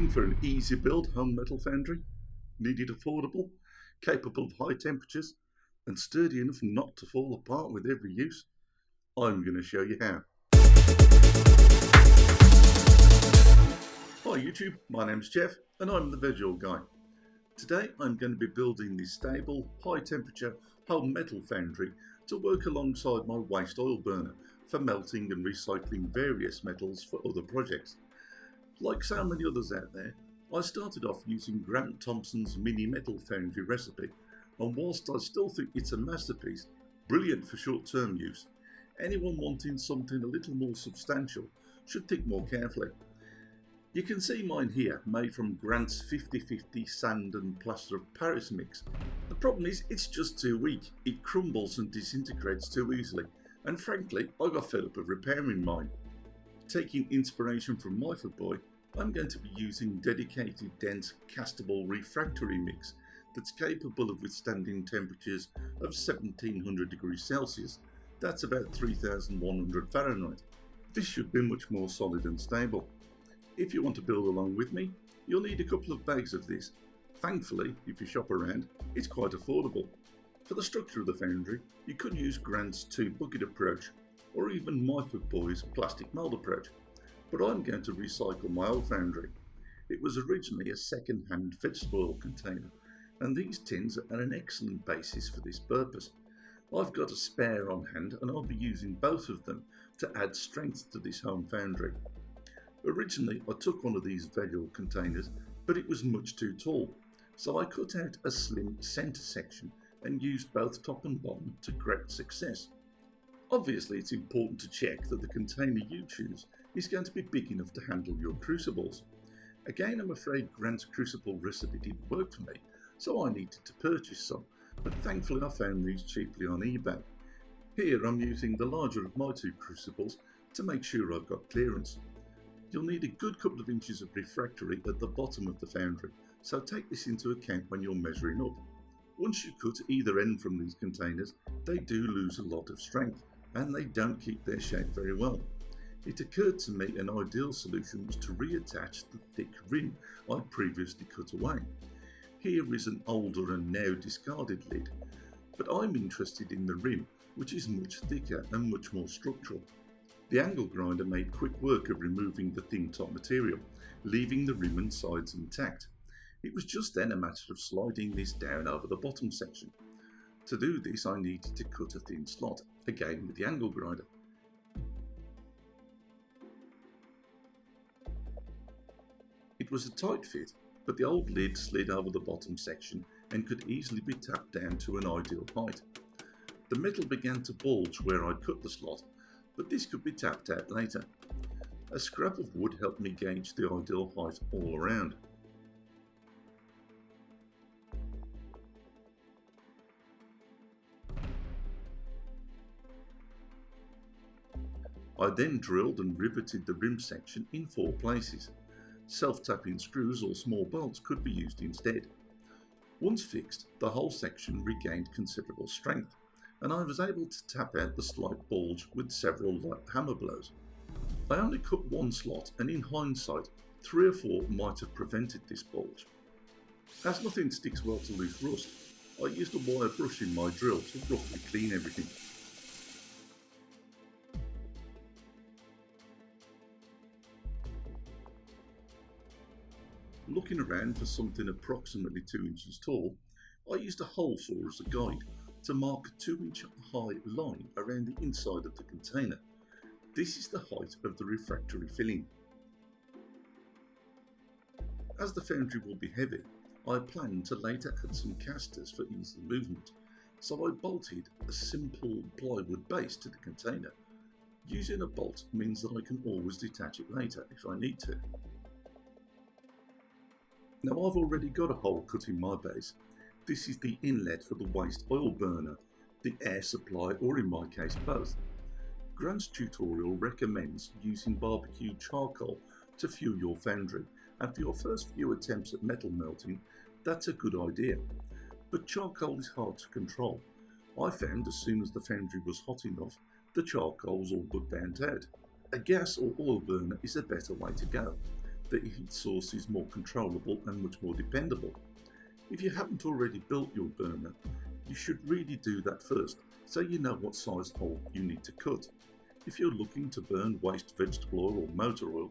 Looking for an easy build home metal foundry? Need it affordable, capable of high temperatures, and sturdy enough not to fall apart with every use? I'm going to show you how. Hi YouTube, my name's Jeff and I'm the VogMan. Today I'm going to be building this stable, high temperature home metal foundry to work alongside my waste oil burner for melting and recycling various metals for other projects. Like so many others out there, I started off using Grant Thompson's mini metal foundry recipe, and whilst I still think it's a masterpiece, brilliant for short-term use, anyone wanting something a little more substantial should think more carefully. You can see mine here, made from Grant's 50-50 sand and plaster of Paris mix. The problem is it's just too weak, it crumbles and disintegrates too easily, and frankly I got fed up of repairing mine. Taking inspiration from my boy, I'm going to be using dedicated dense castable refractory mix that's capable of withstanding temperatures of 1700 degrees Celsius, that's about 3100 Fahrenheit. This should be much more solid and stable. If you want to build along with me, you'll need a couple of bags of this. Thankfully, if you shop around, it's quite affordable. For the structure of the foundry, you could use Grant's 2-bucket approach, or even my boy's plastic mould approach, but I'm going to recycle my old foundry. It was originally a second-hand vegetable oil container, and these tins are an excellent basis for this purpose. I've got a spare on hand and I'll be using both of them to add strength to this home foundry. Originally I took one of these vegoilguy containers, but it was much too tall, so I cut out a slim centre section and used both top and bottom to great success. Obviously it's important to check that the container you choose is going to be big enough to handle your crucibles. Again, I'm afraid Grant's crucible recipe didn't work for me, so I needed to purchase some, but thankfully I found these cheaply on eBay. Here I'm using the larger of my 2 crucibles to make sure I've got clearance. You'll need a good couple of inches of refractory at the bottom of the foundry, so take this into account when you're measuring up. Once you cut either end from these containers, they do lose a lot of strength, and they don't keep their shape very well. It occurred to me an ideal solution was to reattach the thick rim I'd previously cut away. Here is an older and now discarded lid, but I'm interested in the rim, which is much thicker and much more structural. The angle grinder made quick work of removing the thin top material, leaving the rim and sides intact. It was just then a matter of sliding this down over the bottom section. To do this I needed to cut a thin slot, again with the angle grinder. It was a tight fit, but the old lid slid over the bottom section and could easily be tapped down to an ideal height. The metal began to bulge where I'd cut the slot, but this could be tapped out later. A scrap of wood helped me gauge the ideal height all around. I then drilled and riveted the rim section in 4 places. Self-tapping screws or small bolts could be used instead. Once fixed, the whole section regained considerable strength, and I was able to tap out the slight bulge with several light hammer blows. I only cut 1 slot, and in hindsight, 3 or 4 might have prevented this bulge. As nothing sticks well to loose rust, I used a wire brush in my drill to roughly clean everything. Looking around for something approximately 2 inches tall, I used a hole saw as a guide to mark a 2-inch high line around the inside of the container. This is the height of the refractory filling. As the foundry will be heavy, I plan to later add some casters for easy movement, so I bolted a simple plywood base to the container. Using a bolt means that I can always detach it later if I need to. Now I've already got a hole cut in my base. This is the inlet for the waste oil burner, the air supply, or in my case both. Grant's tutorial recommends using barbecue charcoal to fuel your foundry, and for your first few attempts at metal melting, that's a good idea. But charcoal is hard to control. I found as soon as the foundry was hot enough, the charcoal was all but burnt out. A gas or oil burner is a better way to go. the heat source is more controllable and much more dependable. If you haven't already built your burner, you should really do that first, so you know what size hole you need to cut. If you're looking to burn waste vegetable oil or motor oil,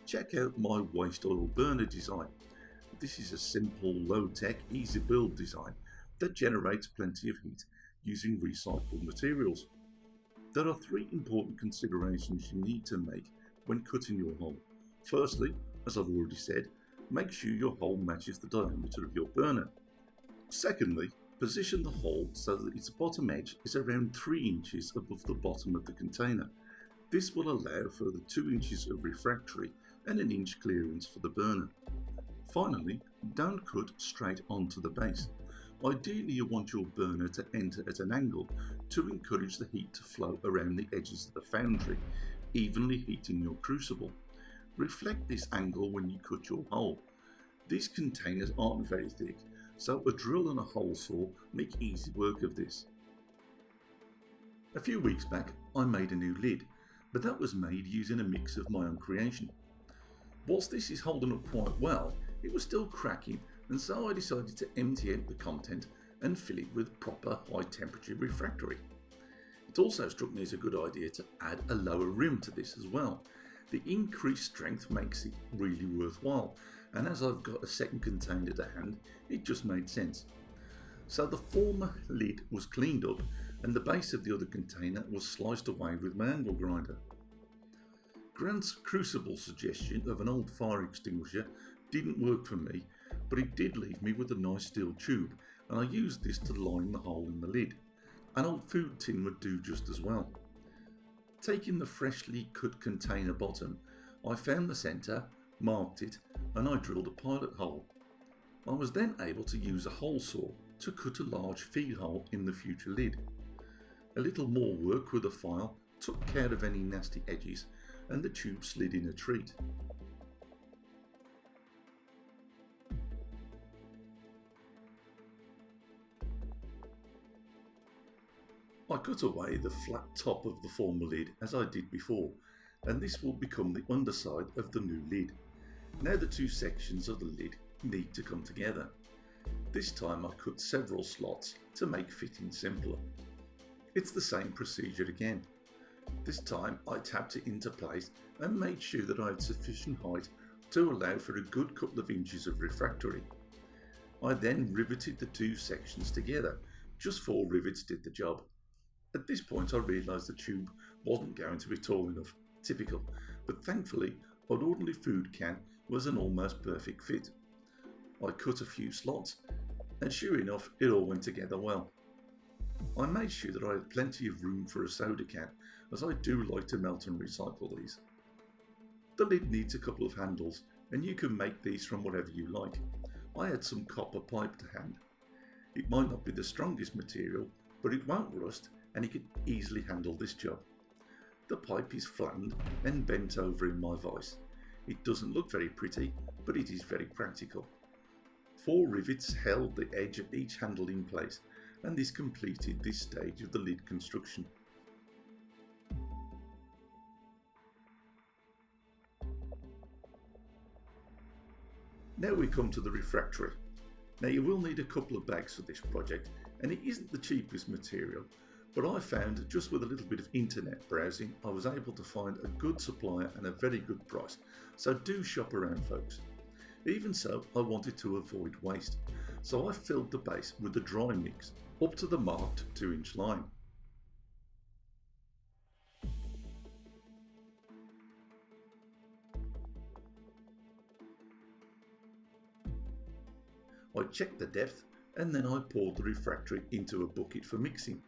check out my waste oil burner design. This is a simple, low-tech, easy build design that generates plenty of heat using recycled materials. There are three important considerations you need to make when cutting your hole. Firstly, as I've already said, make sure your hole matches the diameter of your burner. Secondly, position the hole so that its bottom edge is around 3 inches above the bottom of the container. This will allow for the 2 inches of refractory and an inch clearance for the burner. Finally, don't cut straight onto the base. Ideally, you want your burner to enter at an angle to encourage the heat to flow around the edges of the foundry, evenly heating your crucible. Reflect this angle when you cut your hole. These containers aren't very thick, so a drill and a hole saw make easy work of this. A few weeks back, I made a new lid, but that was made using a mix of my own creation. Whilst this is holding up quite well, it was still cracking, and so I decided to empty out the content and fill it with proper high temperature refractory. It also struck me as a good idea to add a lower rim to this as well. The increased strength makes it really worthwhile, and as I've got a second container to hand, it just made sense. So the former lid was cleaned up and the base of the other container was sliced away with my angle grinder. Grant's crucible suggestion of an old fire extinguisher didn't work for me, but it did leave me with a nice steel tube, and I used this to line the hole in the lid. An old food tin would do just as well. Taking the freshly cut container bottom, I found the centre, marked it, and I drilled a pilot hole. I was then able to use a hole saw to cut a large feed hole in the future lid. A little more work with a file took care of any nasty edges, and the tube slid in a treat. I cut away the flat top of the former lid as I did before, and this will become the underside of the new lid. Now the two sections of the lid need to come together. This time I cut several slots to make fitting simpler. It's the same procedure again. This time I tapped it into place and made sure that I had sufficient height to allow for a good couple of inches of refractory. I then riveted the two sections together. Just 4 rivets did the job. At this point I realised the tube wasn't going to be tall enough, typical, but thankfully an ordinary food can was an almost perfect fit. I cut a few slots, and sure enough it all went together well. I made sure that I had plenty of room for a soda can, as I do like to melt and recycle these. The lid needs a couple of handles, and you can make these from whatever you like. I had some copper pipe to hand. It might not be the strongest material, but it won't rust, and it can easily handle this job. The pipe is flattened and bent over in my vise. It doesn't look very pretty, but it is very practical. 4 rivets held the edge of each handle in place, and this completed this stage of the lid construction. Now we come to the refractory. Now you will need a couple of bags for this project, and it isn't the cheapest material, but I found that just with a little bit of internet browsing I was able to find a good supplier and a very good price, so do shop around folks. Even so, I wanted to avoid waste, so I filled the base with the dry mix up to the marked 2-inch line. I checked the depth and then I poured the refractory into a bucket for mixing.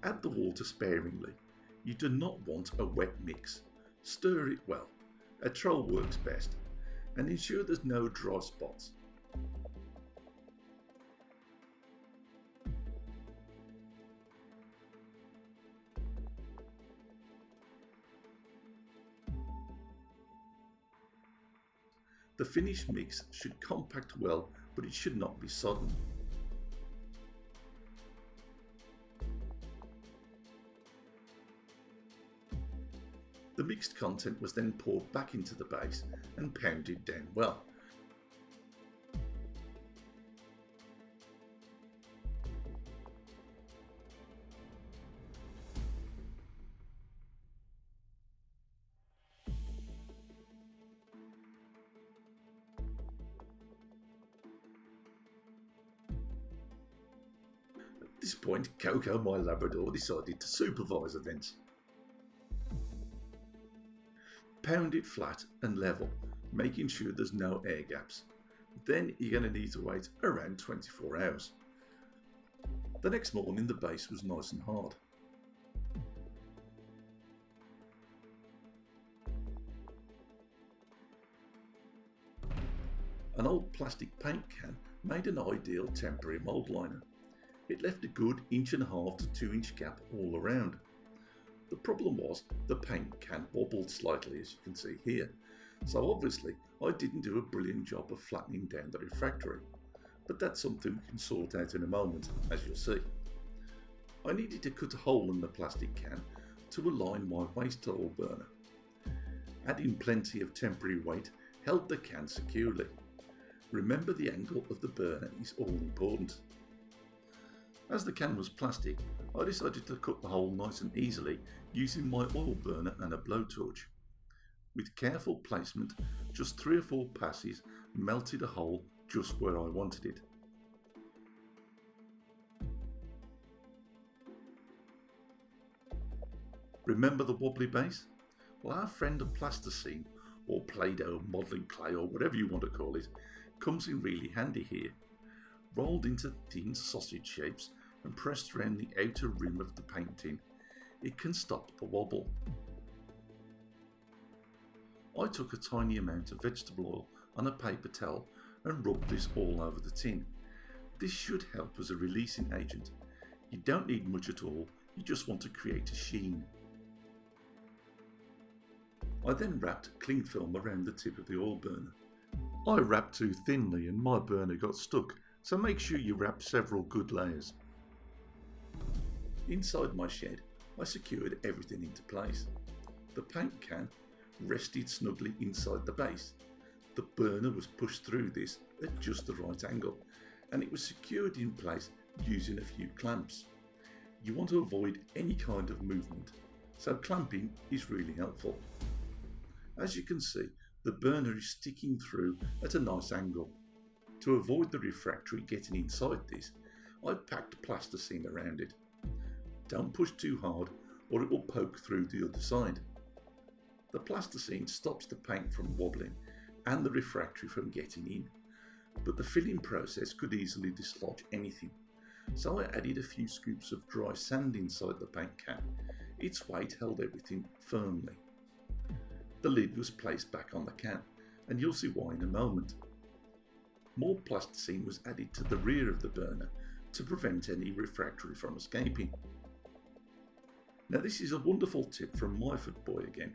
Add the water sparingly. You do not want a wet mix. Stir it well. A trowel works best, and ensure there's no dry spots. The finished mix should compact well, but it should not be sodden. The mixed content was then poured back into the base and pounded down well. At this point, Coco, my Labrador, decided to supervise events. Pound it flat and level, making sure there's no air gaps. Then you're going to need to wait around 24 hours. The next morning the base was nice and hard. An old plastic paint can made an ideal temporary mould liner. It left a good 1.5 to 2 inch gap all around. The problem was the paint can wobbled slightly, as you can see here, so obviously I didn't do a brilliant job of flattening down the refractory, but that's something we can sort out in a moment, as you'll see. I needed to cut a hole in the plastic can to align my waste oil burner. Adding plenty of temporary weight held the can securely. Remember, the angle of the burner is all important. As the can was plastic, I decided to cut the hole nice and easily using my oil burner and a blowtorch. With careful placement, just 3 or 4 passes melted a hole just where I wanted it. Remember the wobbly base? Well, our friend of plasticine, or Play-Doh, modelling clay, or whatever you want to call it, comes in really handy here. Rolled into thin sausage shapes and pressed around the outer rim of the paint tin, it can stop the wobble. I took a tiny amount of vegetable oil on a paper towel and rubbed this all over the tin. This should help as a releasing agent. You don't need much at all, you just want to create a sheen. I then wrapped cling film around the tip of the oil burner. I wrapped too thinly and my burner got stuck, so make sure you wrap several good layers. Inside my shed, I secured everything into place. The paint can rested snugly inside the base. The burner was pushed through this at just the right angle, and it was secured in place using a few clamps. You want to avoid any kind of movement, so clamping is really helpful. As you can see, the burner is sticking through at a nice angle. To avoid the refractory getting inside this, I packed plasticine around it. Don't push too hard or it will poke through the other side. The plasticine stops the paint from wobbling and the refractory from getting in, but the filling process could easily dislodge anything, so I added a few scoops of dry sand inside the paint can. Its weight held everything firmly. The lid was placed back on the can, and you'll see why in a moment. More plasticine was added to the rear of the burner to prevent any refractory from escaping. Now this is a wonderful tip from my foot boy again.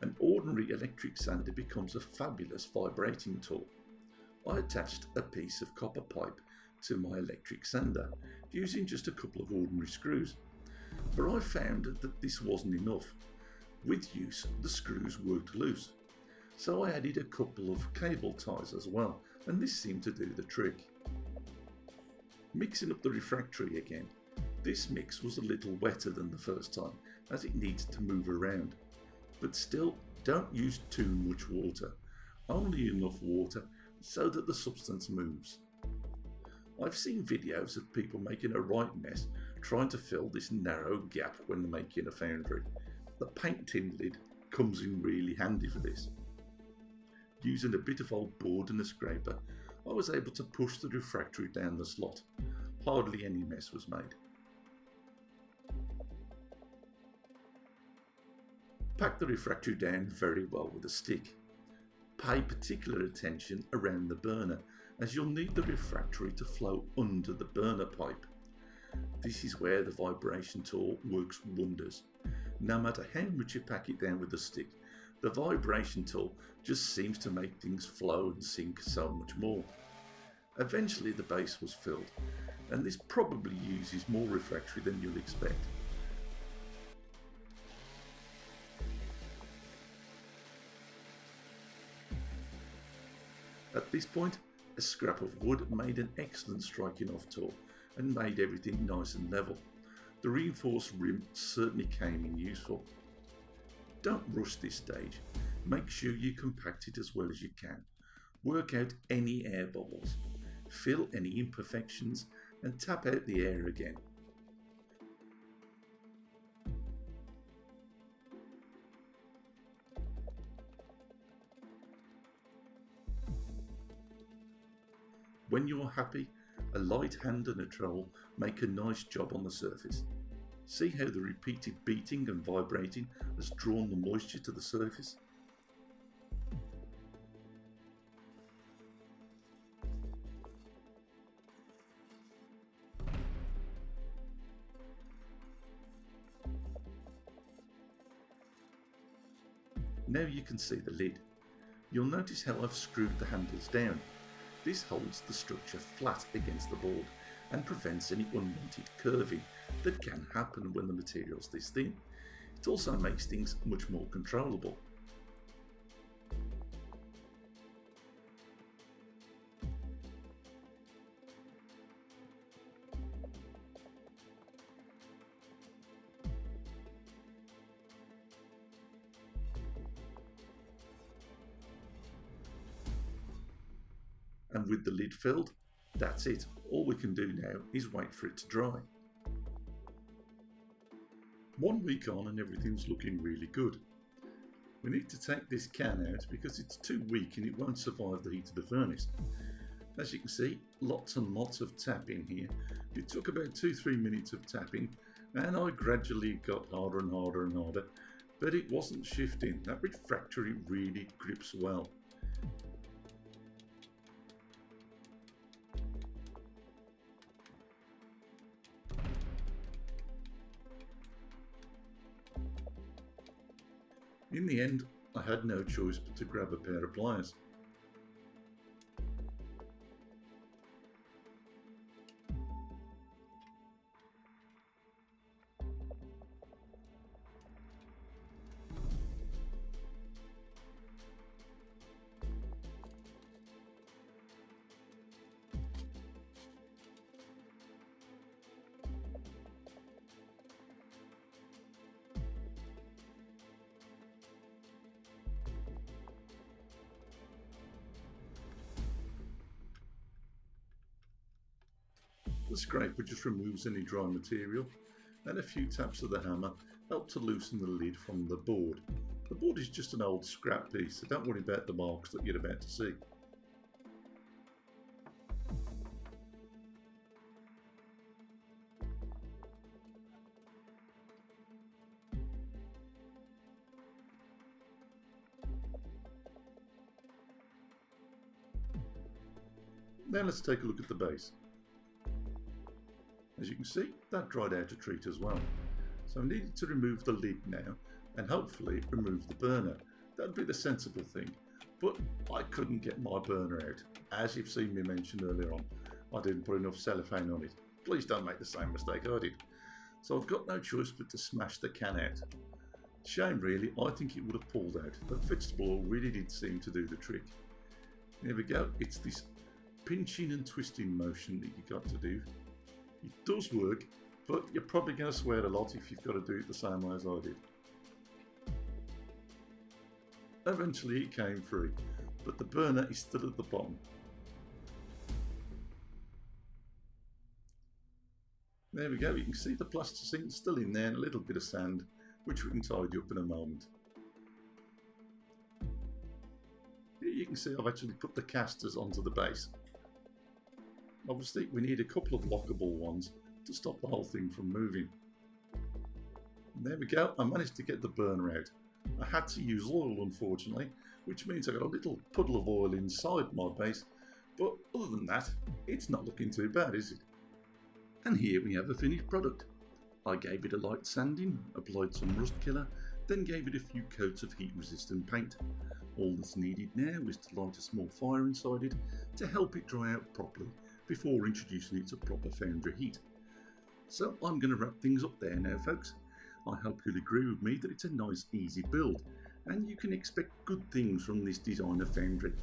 An ordinary electric sander becomes a fabulous vibrating tool. I attached a piece of copper pipe to my electric sander using just a couple of ordinary screws, but I found that this wasn't enough. With use, the screws worked loose, so I added a couple of cable ties as well, and this seemed to do the trick. Mixing up the refractory again, this mix was a little wetter than the first time as it needs to move around, but still don't use too much water, only enough water so that the substance moves. I've seen videos of people making a right mess trying to fill this narrow gap when making a foundry. The paint tin lid comes in really handy for this. Using a bit of old board and a scraper, I was able to push the refractory down the slot. Hardly any mess was made. Pack the refractory down very well with a stick. Pay particular attention around the burner, as you'll need the refractory to flow under the burner pipe. This is where the vibration tool works wonders. No matter how much you pack it down with a stick, The vibration tool just seems to make things flow and sink so much more. Eventually the base was filled, and this probably uses more refractory than you'll expect. At this point, a scrap of wood made an excellent striking off tool and made everything nice and level. The reinforced rim certainly came in useful. Don't rush this stage. Make sure you compact it as well as you can. Work out any air bubbles. Fill any imperfections and tap out the air again. When you're happy, a light hand and a trowel make a nice job on the surface. See how the repeated beating and vibrating has drawn the moisture to the surface? Now you can see the lid. You'll notice how I've screwed the handles down. This holds the structure flat against the board and prevents any unwanted curving that can happen when the material's this thin. It also makes things much more controllable. And with the lid filled, that's it. All we can do now is wait for it to dry. 1 week on and everything's looking really good. We need to take this can out because it's too weak and it won't survive the heat of the furnace. As you can see, lots and lots of tapping here. It took about 2-3 minutes of tapping and I gradually got harder and harder and harder, but it wasn't shifting. That refractory really grips well. In the end, I had no choice but to grab a pair of pliers. The scraper just removes any dry material, and a few taps of the hammer help to loosen the lid from the board. The board is just an old scrap piece, so don't worry about the marks that you're about to see. Now let's take a look at the base. As you can see, that dried out a treat as well. So I needed to remove the lid now and hopefully remove the burner. That'd be the sensible thing, but I couldn't get my burner out. As you've seen me mention earlier on, I didn't put enough cellophane on it. Please don't make the same mistake I did. So I've got no choice but to smash the can out. Shame really, I think it would have pulled out. The vegetable oil really did seem to do the trick. There we go, it's this pinching and twisting motion that you got to do. It does work, but you're probably going to swear a lot if you've got to do it the same way as I did. Eventually it came free, but the burner is still at the bottom. There we go, you can see the plasticine still in there and a little bit of sand, which we can tidy up in a moment. Here you can see I've actually put the casters onto the base. Obviously we need a couple of lockable ones to stop the whole thing from moving. And there we go, I managed to get the burner out. I had to use oil unfortunately, which means I got a little puddle of oil inside my base, but other than that, it's not looking too bad, is it? And here we have a finished product. I gave it a light sanding, applied some rust killer, then gave it a few coats of heat resistant paint. All that's needed now is to light a small fire inside it to help it dry out properly before introducing it to proper foundry heat. So I'm going to wrap things up there now, folks. I hope you'll agree with me that it's a nice easy build and you can expect good things from this designer foundry.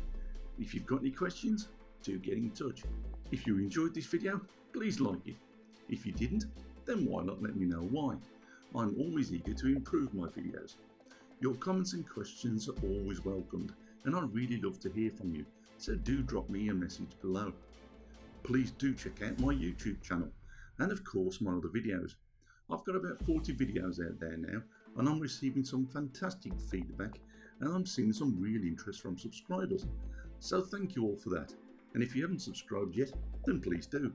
If you've got any questions, do get in touch. If you enjoyed this video, please like it. If you didn't, then why not let me know why? I'm always eager to improve my videos. Your comments and questions are always welcomed and I really love to hear from you, so do drop me a message below. Please do check out my YouTube channel and of course my other videos. I've got about 40 videos out there now and I'm receiving some fantastic feedback and I'm seeing some real interest from subscribers. So thank you all for that, and if you haven't subscribed yet, then please do.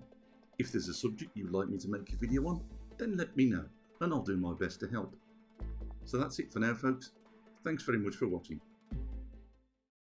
If there's a subject you'd like me to make a video on, then let me know and I'll do my best to help. So that's it for now, folks. Thanks very much for watching.